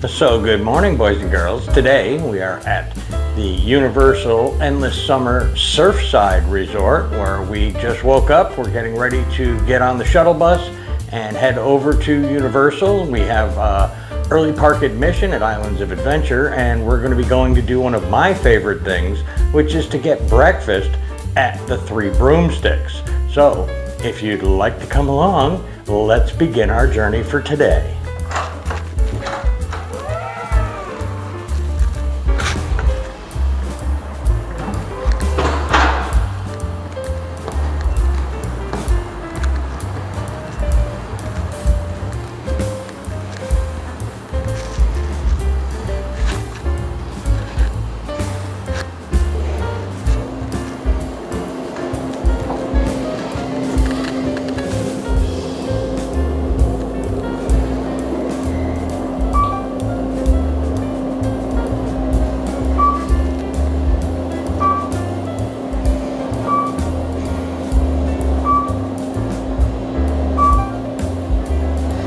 So good morning, boys and girls. Today we are at the Universal Endless Summer Surfside Resort, where we just woke up. We're getting ready to get on the shuttle bus and head over to Universal. We have early park admission at Islands of Adventure, and we're going to be going to do one of my favorite things, which is to get breakfast at the Three Broomsticks. So if you'd like to come along, let's begin our journey for today.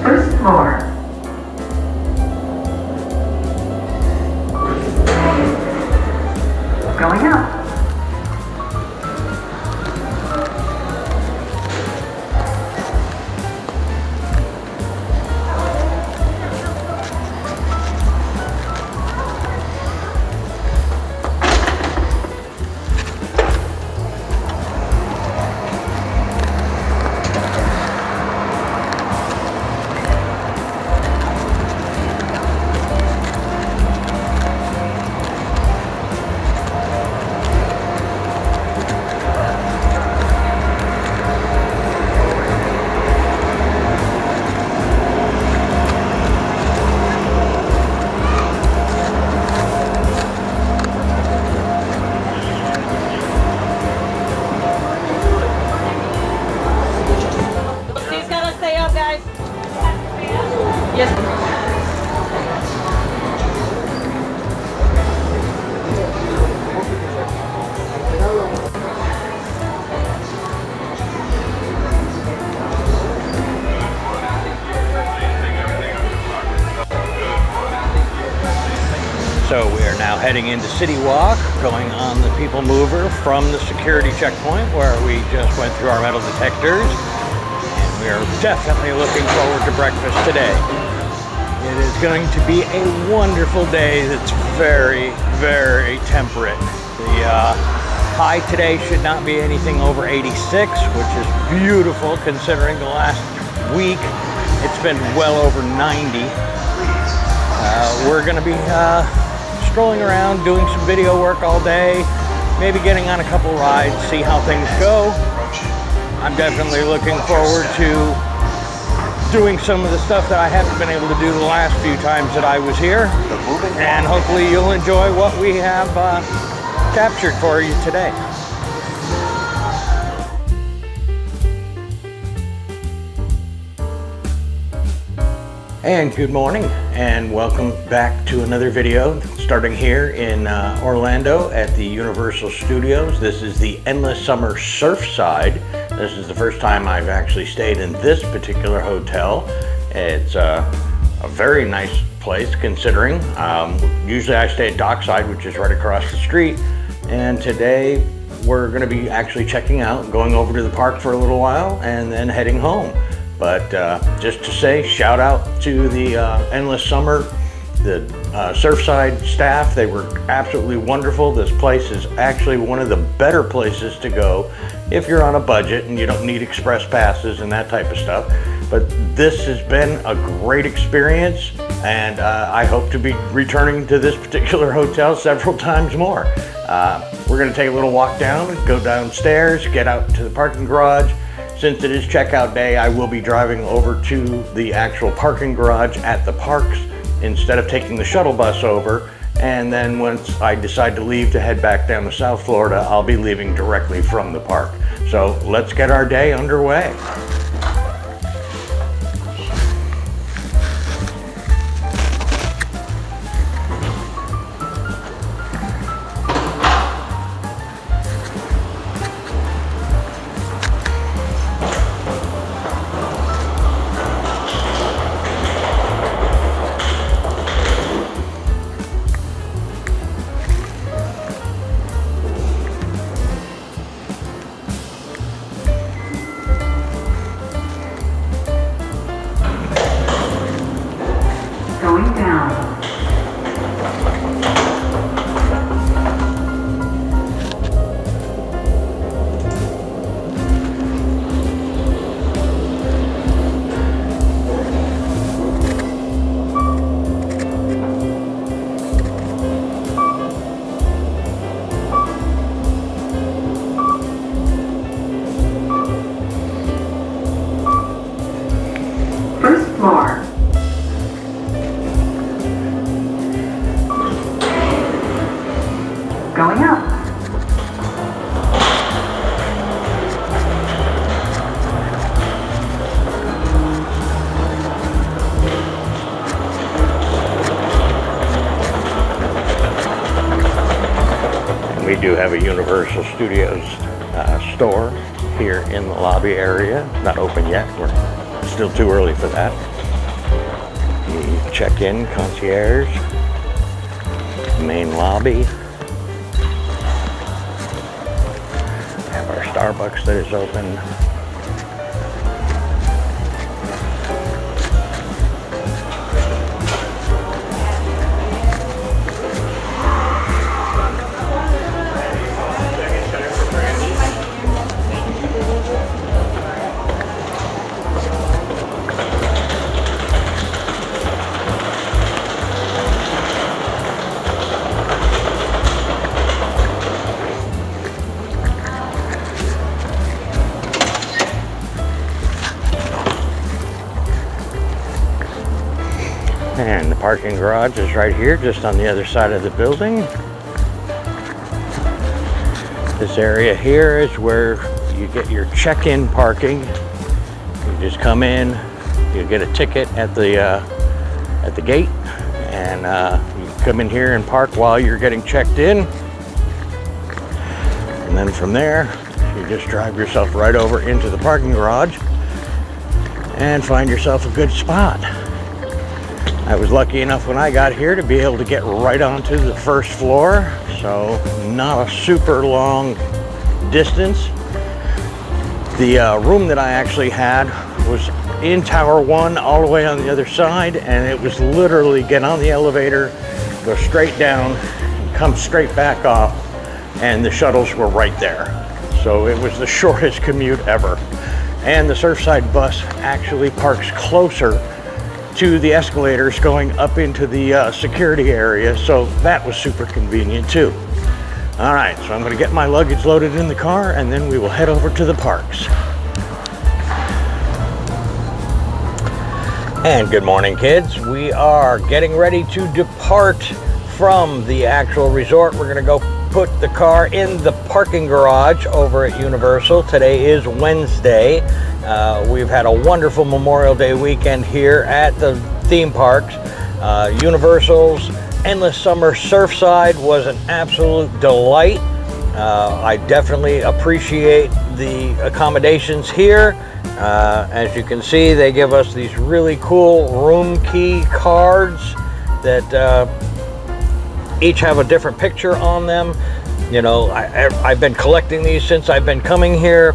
First floor. Going up. So we are now heading into City Walk, going on the People Mover from the security checkpoint where we just went through our metal detectors. And we are definitely looking forward to breakfast today. It is going to be a wonderful day that's very, very temperate. The high today should not be anything over 86, which is beautiful considering the last week it's been well over 90. We're going to be strolling around, doing some video work all day, maybe getting on a couple rides, see how things go. I'm definitely looking forward to doing some of the stuff that I haven't been able to do the last few times that I was here. And hopefully you'll enjoy what we have captured for you today. And good morning, and welcome back to another video starting here in Orlando at the Universal Studios. This is the Endless Summer Surfside. This is the first time I've actually stayed in this particular hotel. It's a very nice place considering. Usually I stay at Dockside, which is right across the street, and today we're going to be actually checking out, going over to the park for a little while, and then heading home. But just to say, shout out to the Endless Summer, the Surfside staff. They were absolutely wonderful. This place is actually one of the better places to go if you're on a budget and you don't need express passes and that type of stuff. But this has been a great experience, and I hope to be returning to this particular hotel several times more. We're going to take a little walk down, go downstairs, get out to the parking garage. Since it is checkout day, I will be driving over to the actual parking garage at the parks instead of taking the shuttle bus over. And then once I decide to leave to head back down to South Florida, I'll be leaving directly from the park. So let's get our day underway. going out. We do have a Universal Studios store here in the lobby area. Not open yet. We're still too early for that. The check-in concierge, main lobby. We have our Starbucks that is open. And the parking garage is right here, just on the other side of the building. This area here is where you get your check-in parking. You just come in, you get a ticket at the gate, and you come in here and park while you're getting checked in. And then from there, you just drive yourself right over into the parking garage and find yourself a good spot. I was lucky enough when I got here to be able to get right onto the first floor, so not a super long distance. The room that I actually had was in Tower 1 all the way on the other side, and it was literally get on the elevator, go straight down, and come straight back off, and the shuttles were right there. So it was the shortest commute ever. And the Surfside bus actually parks closer to the escalators going up into the security area, so that was super convenient too. All right, so I'm going to get my luggage loaded in the car, and then we will head over to the parks. And good morning, kids. We are getting ready to depart from the actual resort. We're going to go put the car in the parking garage over at Universal. Today is Wednesday. We've had a wonderful Memorial Day weekend here at the theme parks. Universal's Endless Summer Surfside was an absolute delight. I definitely appreciate the accommodations here. As you can see, they give us these really cool room key cards that each have a different picture on them. You know, I've been collecting these since I've been coming here.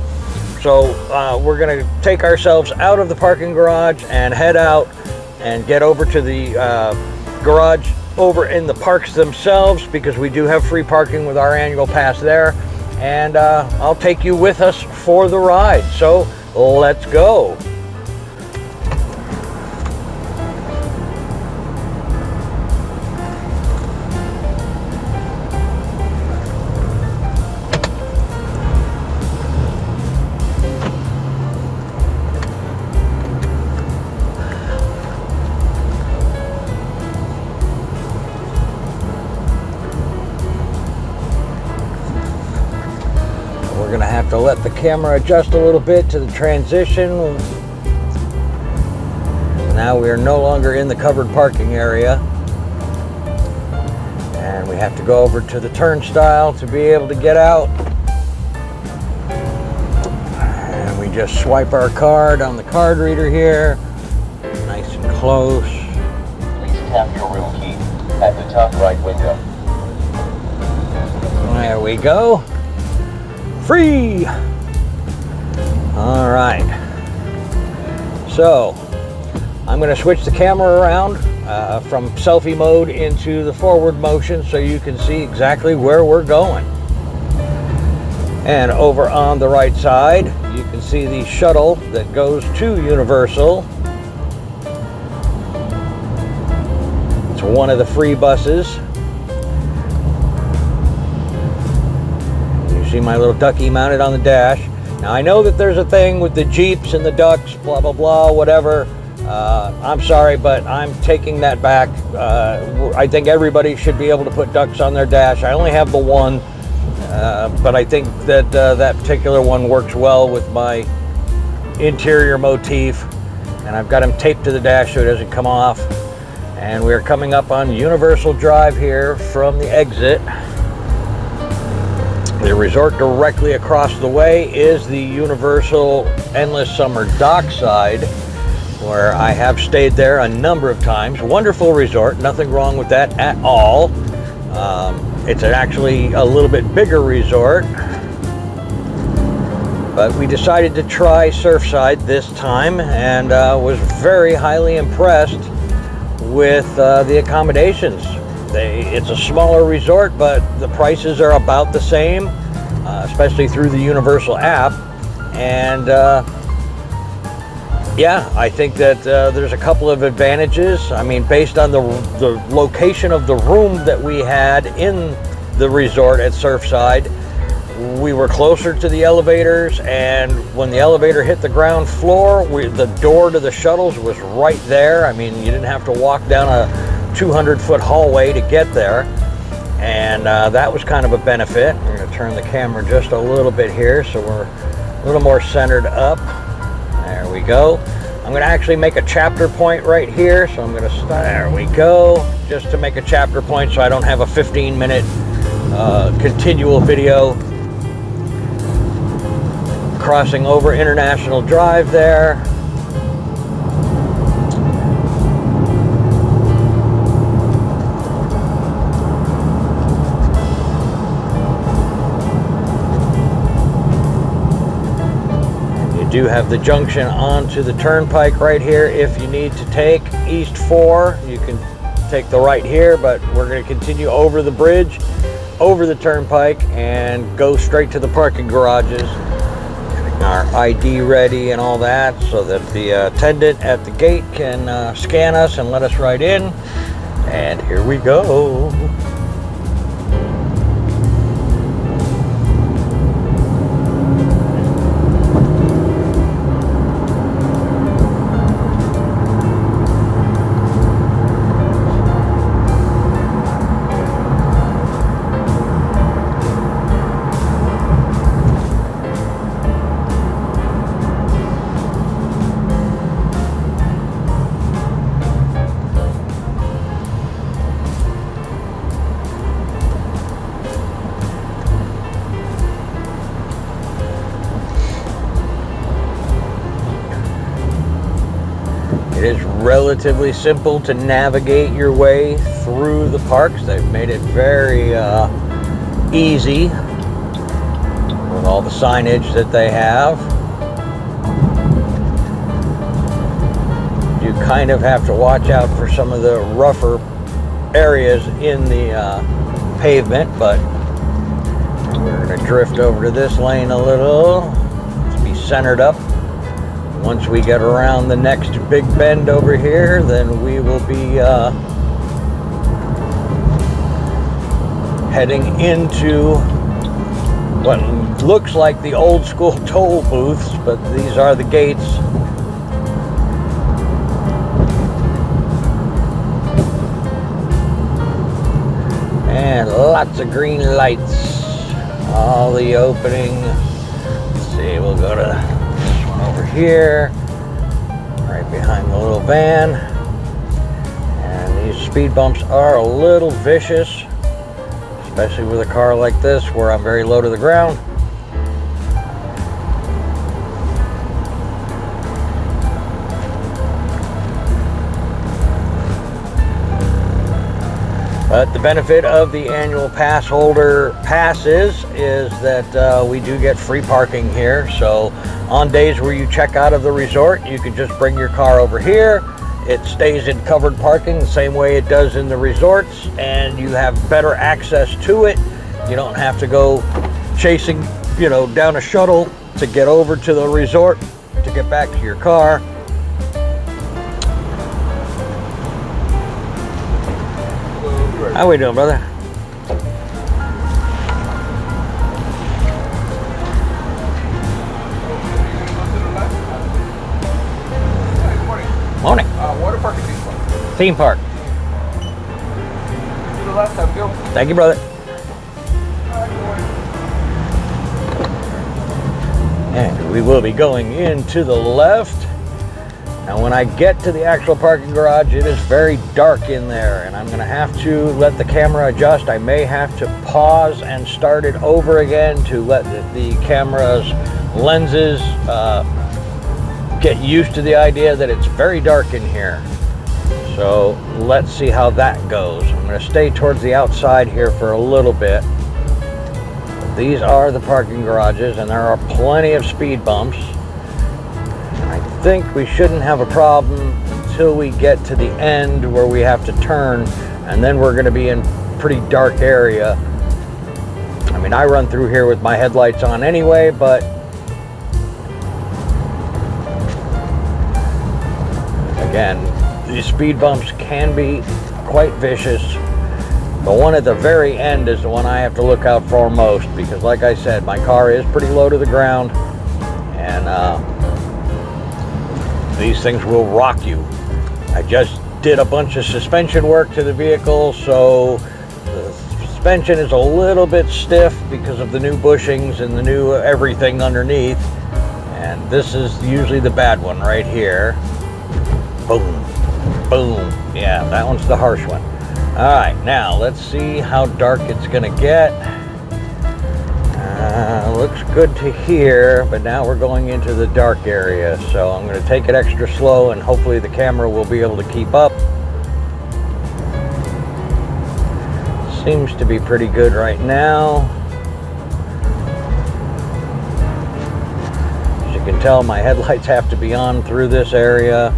So we're going to take ourselves out of the parking garage and head out and get over to the garage over in the parks themselves, because we do have free parking with our annual pass there. And I'll take you with us for the ride. So let's go. We're going to have to let the camera adjust a little bit to the transition. Now we are no longer in the covered parking area. And we have to go over to the turnstile to be able to get out. And we just swipe our card on the card reader here. Nice and close. Please tap your room key at the top right window. There we go. Free! All right. So, I'm going to switch the camera around from selfie mode into the forward motion so you can see exactly where we're going. And over on the right side, you can see the shuttle that goes to Universal. It's one of the free buses. See my little ducky mounted on the dash. Now I know that there's a thing with the Jeeps and the ducks, blah, blah, blah, whatever. I'm sorry, but I'm taking that back. I think everybody should be able to put ducks on their dash. I only have the one, but I think that that particular one works well with my interior motif, and I've got him taped to the dash so it doesn't come off. And we're coming up on Universal Drive here from the exit. The resort directly across the way is the Universal Endless Summer Dockside, where I have stayed there a number of times. Wonderful resort, nothing wrong with that at all. It's actually a little bit bigger resort, but we decided to try Surfside this time, and was very highly impressed with the accommodations. It's a smaller resort, but the prices are about the same, especially through the Universal app. And yeah, I think that there's a couple of advantages. I mean, based on the location of the room that we had in the resort at Surfside, we were closer to the elevators, and when the elevator hit the ground floor, the door to the shuttles was right there. I mean, you didn't have to walk down a 200-foot hallway to get there, and that was kind of a benefit. I'm going to turn the camera just a little bit here so we're a little more centered up. There we go. I'm going to actually make a chapter point right here, so I'm going to start. There we go, just to make a chapter point so I don't have a 15-minute continual video. Crossing over International Drive there. You do have the junction onto the turnpike right here. If you need to take East 4, you can take the right here, but we're going to continue over the bridge, over the turnpike, and go straight to the parking garages. Our ID ready and all that, so that the attendant at the gate can scan us and let us right in. And here we go. It is relatively simple to navigate your way through the parks. They've made it very easy with all the signage that they have. You kind of have to watch out for some of the rougher areas in the pavement, but we're going to drift over to this lane a little. Let's be centered up. Once we get around the next big bend over here, then we will be heading into what looks like the old school toll booths, but these are the gates. And lots of green lights. All the opening. Let's see, we'll go to over here, right behind the little van. And these speed bumps are a little vicious, especially with a car like this where I'm very low to the ground. But the benefit of the annual pass holder passes is that we do get free parking here. So on days where you check out of the resort, you can just bring your car over here. It stays in covered parking the same way it does in the resorts, and you have better access to it. You don't have to go chasing, down a shuttle to get over to the resort to get back to your car. How we doing, brother? Morning. Theme park. To the left, I feel. Thank you, brother. And we will be going into the left. Now when I get to the actual parking garage, it is very dark in there, and I'm gonna have to let the camera adjust. I may have to pause and start it over again to let the camera's lenses get used to the idea that it's very dark in here. So let's see how that goes. I'm gonna stay towards the outside here for a little bit. These are the parking garages, and there are plenty of speed bumps. I think we shouldn't have a problem until we get to the end where we have to turn, and then we're going to be in a pretty dark area. I mean, I run through here with my headlights on anyway, but again, these speed bumps can be quite vicious. The one at the very end is the one I have to look out for most, because like I said, my car is pretty low to the ground, and these things will rock you. I just did a bunch of suspension work to the vehicle, so the suspension is a little bit stiff because of the new bushings and the new everything underneath. And this is usually the bad one right here. Boom, boom. Yeah, that one's the harsh one. All right, now let's see how dark it's gonna get. Looks good to here, but now we're going into the dark area, so I'm going to take it extra slow, and hopefully the camera will be able to keep up. Seems to be pretty good right now. As you can tell, my headlights have to be on through this area.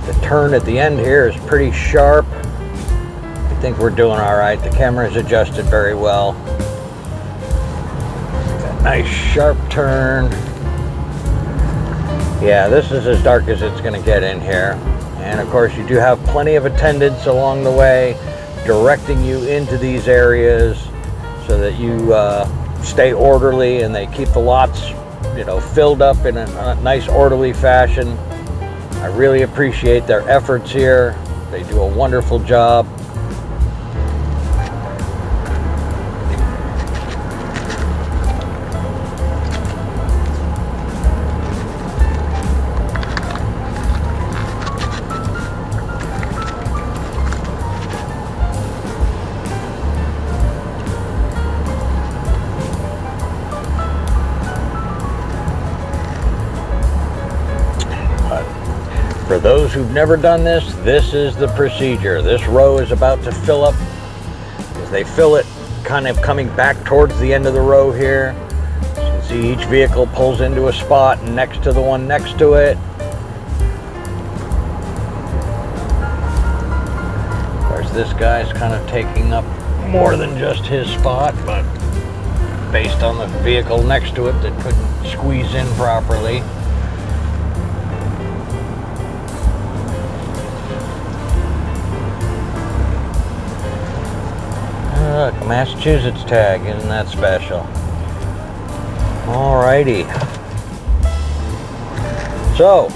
The turn at the end here is pretty sharp. I think we're doing all right. The camera is adjusted very well. Nice sharp turn. Yeah, this is as dark as it's going to get in here. And of course, you do have plenty of attendants along the way directing you into these areas so that you stay orderly, and they keep the lots, you know, filled up in a nice orderly fashion. I really appreciate their efforts here. They do a wonderful job. For those who've never done this, this is the procedure. This row is about to fill up. As they fill it, kind of coming back towards the end of the row here. As you can see, each vehicle pulls into a spot next to the one next to it. Of course, this guy's kind of taking up more than just his spot, but based on the vehicle next to it that couldn't squeeze in properly. Look, Massachusetts tag, isn't that special? Alrighty. So,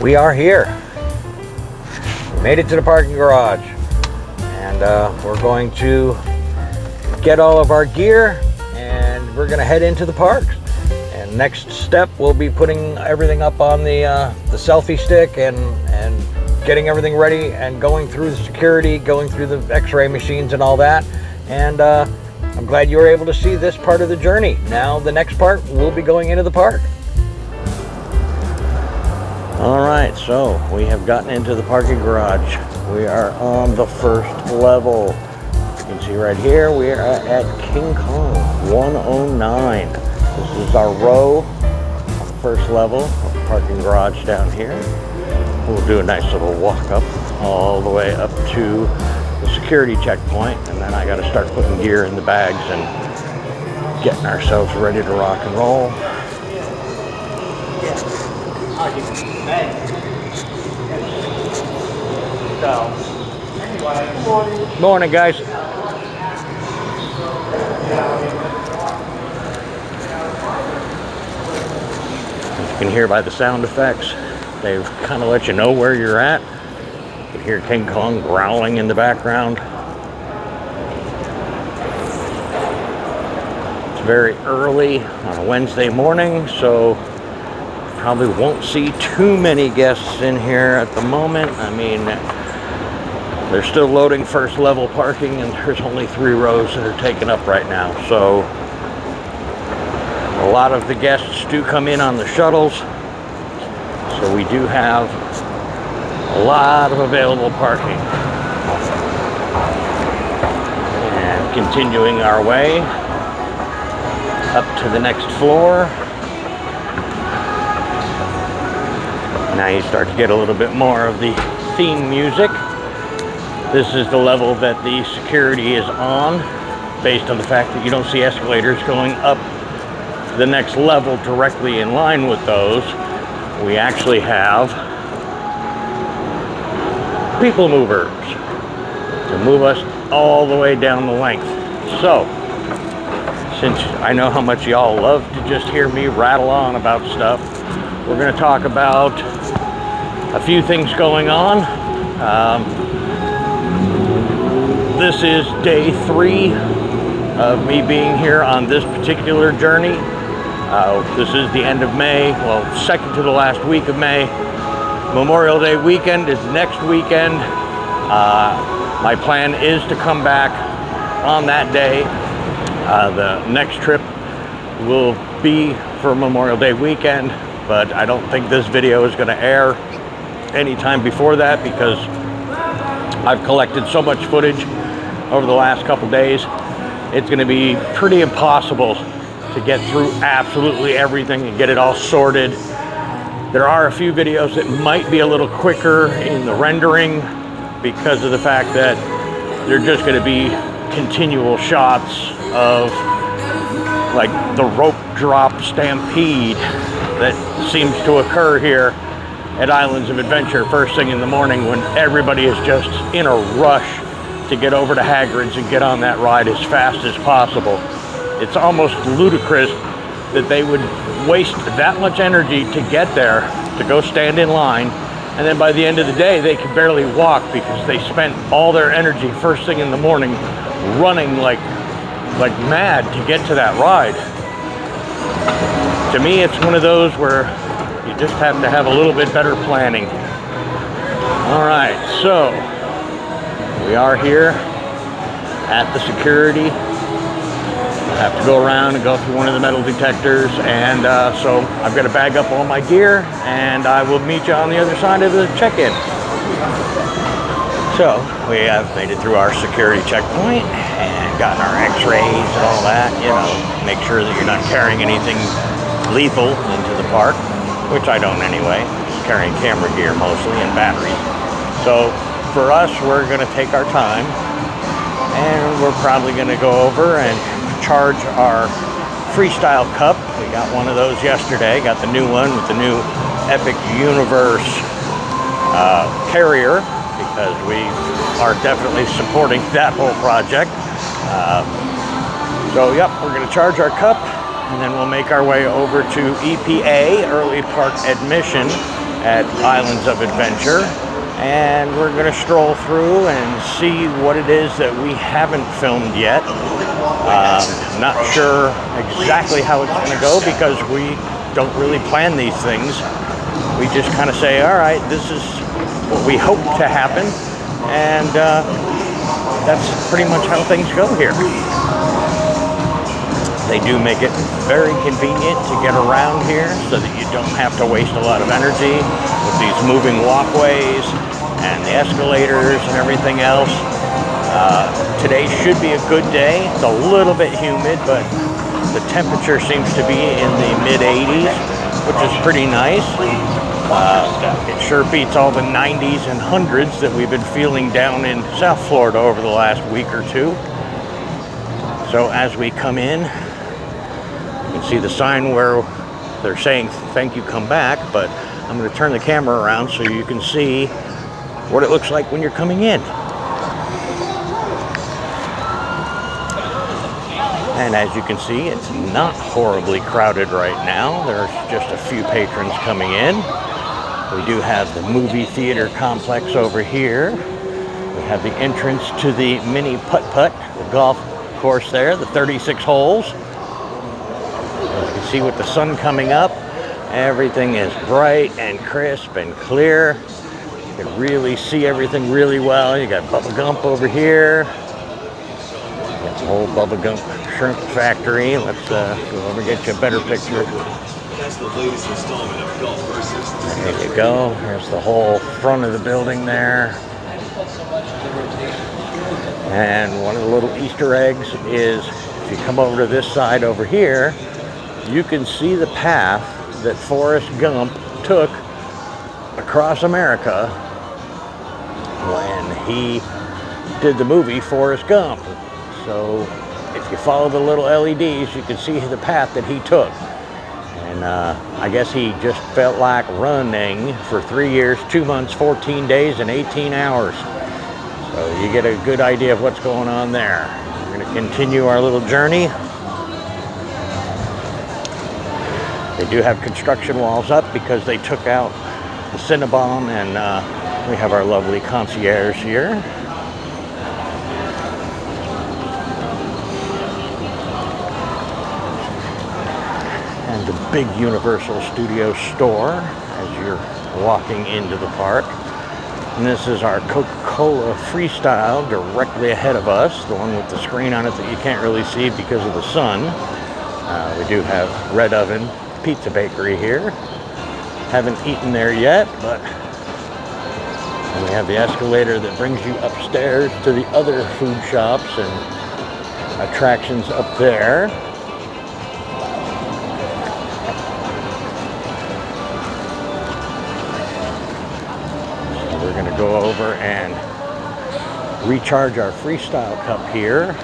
we are here. We made it to the parking garage. And we're going to get all of our gear, and we're going to head into the parks. And next step, we'll be putting everything up on the selfie stick and getting everything ready and going through the security, going through the x-ray machines and all that. And I'm glad you were able to see this part of the journey. Now the next part, we'll be going into the park. All right, so we have gotten into the parking garage. We are on the first level. You can see right here, we are at King Kong 109. This is our row on the first level of the parking garage down here. We'll do a nice little walk up all the way up to the security checkpoint, and then I got to start putting gear in the bags and getting ourselves ready to rock and roll. Morning, guys. As you can hear by the sound effects, They've kind of let you know where you're at. You can hear King Kong growling in the background. It's very early on a Wednesday morning, so probably won't see too many guests in here at the moment. I mean, they're still loading first level parking, and there's only 3 rows that are taken up right now. So a lot of the guests do come in on the shuttles. So we do have a lot of available parking. And continuing our way up to the next floor. Now you start to get a little bit more of the theme music. This is the level that the security is on, based on the fact that you don't see escalators going up the next level directly in line with those. We actually have people movers to move us all the way down the length. So, since I know how much y'all love to just hear me rattle on about stuff, we're going to talk about a few things going on. This is day 3 of me being here on this particular journey. This is the end of May, well, second to the last week of May. Memorial Day weekend is next weekend. My plan is to come back on that day. The next trip will be for Memorial Day weekend, but I don't think this video is going to air anytime before that because I've collected so much footage over the last couple days. It's going to be pretty impossible to get through absolutely everything and get it all sorted. There are a few videos that might be a little quicker in the rendering because of the fact that they're just going to be continual shots of like the rope drop stampede that seems to occur here at Islands of Adventure first thing in the morning when everybody is just in a rush to get over to Hagrid's and get on that ride as fast as possible. It's almost ludicrous that they would waste that much energy to get there, to go stand in line, and then by the end of the day they could barely walk because they spent all their energy first thing in the morning running like mad to get to that ride. To me, it's one of those where you just have to have a little bit better planning. All right, so we are here at the security. I have to go around and go through one of the metal detectors, and so I've got to bag up all my gear, and I will meet you on the other side of the check-in. So we have made it through our security checkpoint and gotten our x-rays and all that, you know, make sure that you're not carrying anything lethal into the park, which I don't anyway, just carrying camera gear mostly and batteries. So for us, we're going to take our time, and we're probably going to go over and charge our freestyle cup. We got one of those yesterday, got the new one with the new Epic Universe carrier, because we are definitely supporting that whole project. So yep, we're going to charge our cup, and then we'll make our way over to EPA, Early Park Admission at Islands of Adventure, and we're going to stroll through and see what it is that we haven't filmed yet. Not sure exactly how it's going to go because we don't really plan these things. We just kind of say, all right, this is what we hope to happen, and that's pretty much how things go here. They do make it very convenient to get around here so that you don't have to waste a lot of energy with these moving walkways and the escalators and everything else. Today should be a good day. It's a little bit humid, but the temperature seems to be in the mid-80s, which is pretty nice. It sure beats all the 90s and 100s that we've been feeling down in South Florida over the last week or two. So as we come in, you can see the sign where they're saying, thank you, come back, but I'm going to turn the camera around so you can see what it looks like when you're coming in. And as you can see, it's not horribly crowded right now. There's just a few patrons coming in. We do have the movie theater complex over here. We have the entrance to the mini putt-putt, the golf course there, the 36 holes. As you can see with the sun coming up, everything is bright and crisp and clear. You can really see everything really well. You got Bubba Gump over here. Got the whole Bubba Gump shrimp factory. Let's go over and get you a better picture. That's the latest installment of Golf Versus. There you go. There's the whole front of the building there. And one of the little Easter eggs is if you come over to this side over here, you can see the path that Forrest Gump took across America when he did the movie Forrest Gump. So if you follow the little LEDs, you can see the path that he took. And I guess he just felt like running for 3 years, 2 months, 14 days, and 18 hours. So you get a good idea of what's going on there. We're going to continue our little journey. They do have construction walls up because they took out the Cinnabon, and we have our lovely concierge here. And the big Universal Studios store as you're walking into the park. And this is our Coca-Cola Freestyle directly ahead of us, the one with the screen on it that you can't really see because of the sun. We do have Red Oven Pizza Bakery here. Haven't eaten there yet, but and we have the escalator that brings you upstairs to the other food shops and attractions up there. So we're going to go over and recharge our Freestyle cup here.